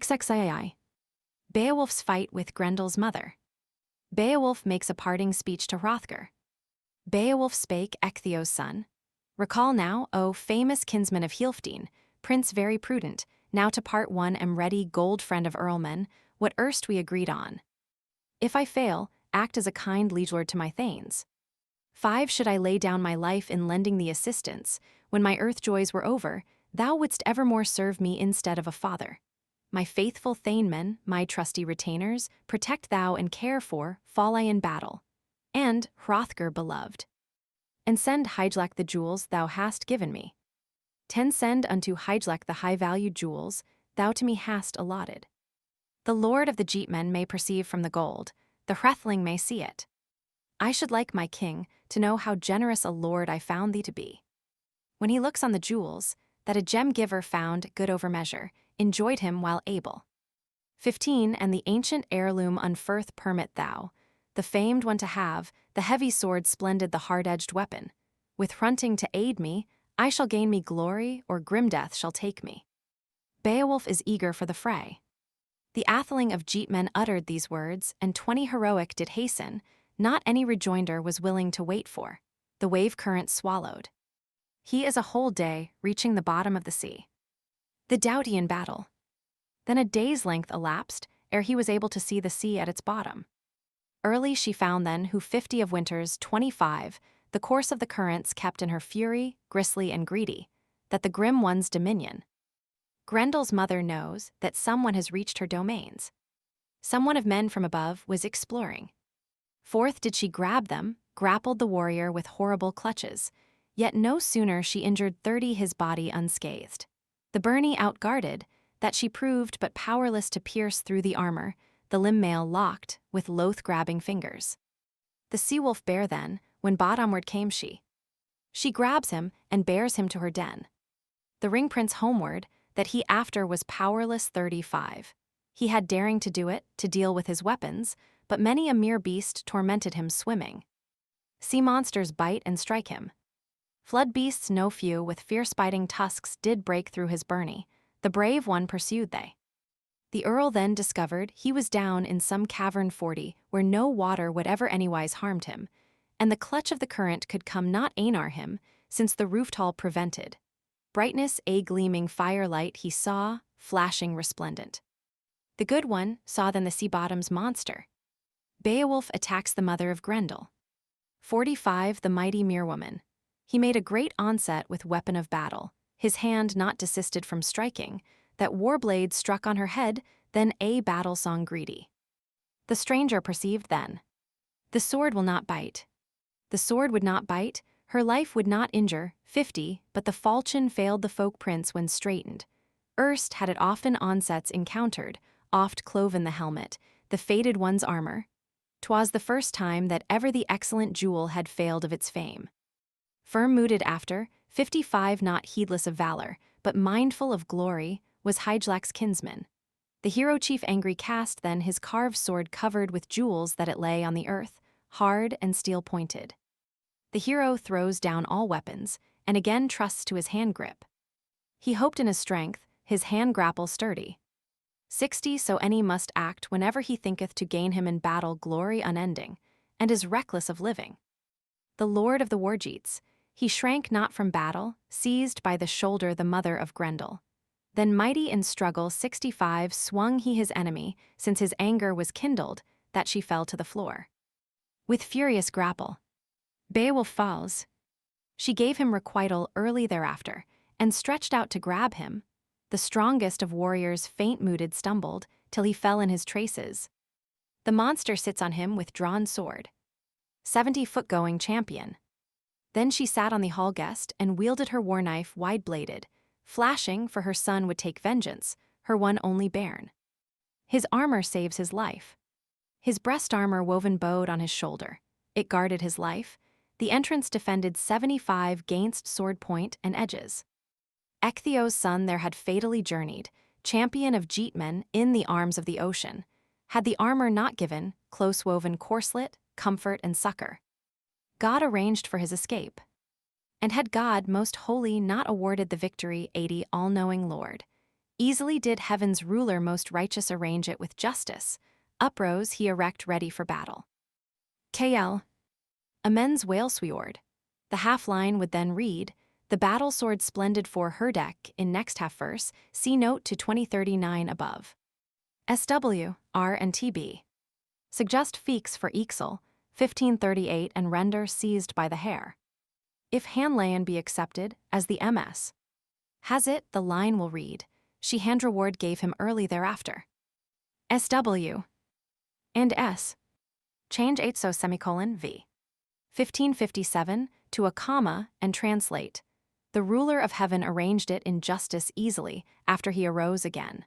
XXIII. Beowulf's fight with Grendel's mother. Beowulf makes a parting speech to Hrothgar. Beowulf spake, Ecgtheow's son. Recall now, O famous kinsman of Healfdene, prince very prudent, now to part one am ready, gold friend of earlmen, what erst we agreed on. If I fail, act as a kind liegelord to my thanes. 5 Should I lay down my life in lending thee assistance, when my earth joys were over, thou wouldst evermore serve me instead of a father. My faithful thanemen, my trusty retainers, protect thou and care for, fall I in battle. And, Hrothgar beloved. And send Hygelac the jewels thou hast given me. 10 Send unto Hygelac the high-valued jewels thou to me hast allotted. The lord of the Geatmen may perceive from the gold, the Hrethling may see it. I should like, my king, to know how generous a lord I found thee to be. When he looks on the jewels, that a gem-giver found good over measure, enjoyed him while able. 15 And the ancient heirloom unferth permit thou, the famed one to have, the heavy sword splendid, the hard-edged weapon. With Hrunting to aid me, I shall gain me glory, or grim death shall take me. Beowulf is eager for the fray. The atheling of Geatmen uttered these words, and 20 heroic did hasten, not any rejoinder was willing to wait for. The wave current swallowed. He is a whole day, reaching the bottom of the sea. The doughty in battle. Then a day's length elapsed, ere he was able to see the sea at its bottom. Early she found then who 50 of winters 25, the course of the currents kept in her fury, grisly and greedy, that the grim one's dominion. Grendel's mother knows that someone has reached her domains. Someone of men from above was exploring. Forth did she grab them, grappled the warrior with horrible clutches, yet no sooner she injured 30 his body unscathed. The byrnie outguarded, that she proved but powerless to pierce through the armor, the limb-mail locked with loath-grabbing fingers. The sea-wolf bear then, when bottomward came she. She grabs him and bears him to her den. The ring-prince homeward, that he after was powerless 35. He had daring to do it, to deal with his weapons, but many a mere beast tormented him swimming. Sea monsters bite and strike him. Flood beasts no few with fierce biting tusks did break through his byrnie, the brave one pursued they. The earl then discovered he was down in some cavern 40, where no water would ever anywise harmed him, and the clutch of the current could come not anar him, since the roof-tall prevented. Brightness a gleaming firelight he saw, flashing resplendent. The good one saw then the sea bottom's monster. Beowulf attacks the mother of Grendel. 45 The mighty Meerwoman. He made a great onset with weapon of battle, his hand not desisted from striking, that war-blade struck on her head, then a battle-song greedy. The stranger perceived then. The sword will not bite. The sword would not bite, her life would not injure, 50, but the falchion failed the folk prince when straitened. Erst had it often onsets encountered, oft cloven the helmet, the fated one's armor. 'Twas the first time that ever the excellent jewel had failed of its fame. Firm-mooded after, 55 not heedless of valor, but mindful of glory, was Hygelac's kinsman. The hero chief angry cast then his carved sword covered with jewels that it lay on the earth, hard and steel-pointed. The hero throws down all weapons, and again trusts to his hand grip. He hoped in his strength, his hand grapple sturdy. 60 So any must act whenever he thinketh to gain him in battle glory unending, and is reckless of living. The lord of the Wargeats, he shrank not from battle, seized by the shoulder the mother of Grendel. Then mighty in struggle 65 swung he his enemy, since his anger was kindled, that she fell to the floor. With furious grapple, Beowulf falls. She gave him requital early thereafter, and stretched out to grab him. The strongest of warriors faint-mooded stumbled, till he fell in his traces. The monster sits on him with drawn sword. 70-foot-going champion. Then she sat on the hall guest and wielded her war-knife wide-bladed, flashing for her son would take vengeance, her one only bairn. His armor saves his life. His breast-armor woven bowed on his shoulder. It guarded his life. The entrance defended 75 gainst sword point and edges. Ecgtheow's son there had fatally journeyed, champion of Geatmen in the arms of the ocean, had the armor not given, close-woven corslet, comfort and succor. God arranged for his escape. And had God most holy not awarded the victory 80 all-knowing Lord, Easily did heaven's ruler most righteous arrange it with justice. Uprose he erect ready for battle. KL. Amends Whalesword. The half line would then read, the battle sword splendid for her deck in next half verse, see note to 2039 above. SW, R and TB. Suggest feeks for Ixel, 1538 and render seized by the hair. If Hanlayan be accepted, as the MS. Has it, the line will read, she hand reward gave him early thereafter. SW. And S. Change 8 so semicolon V. 1557 to a comma and translate. The ruler of heaven arranged it in justice easily after he arose again.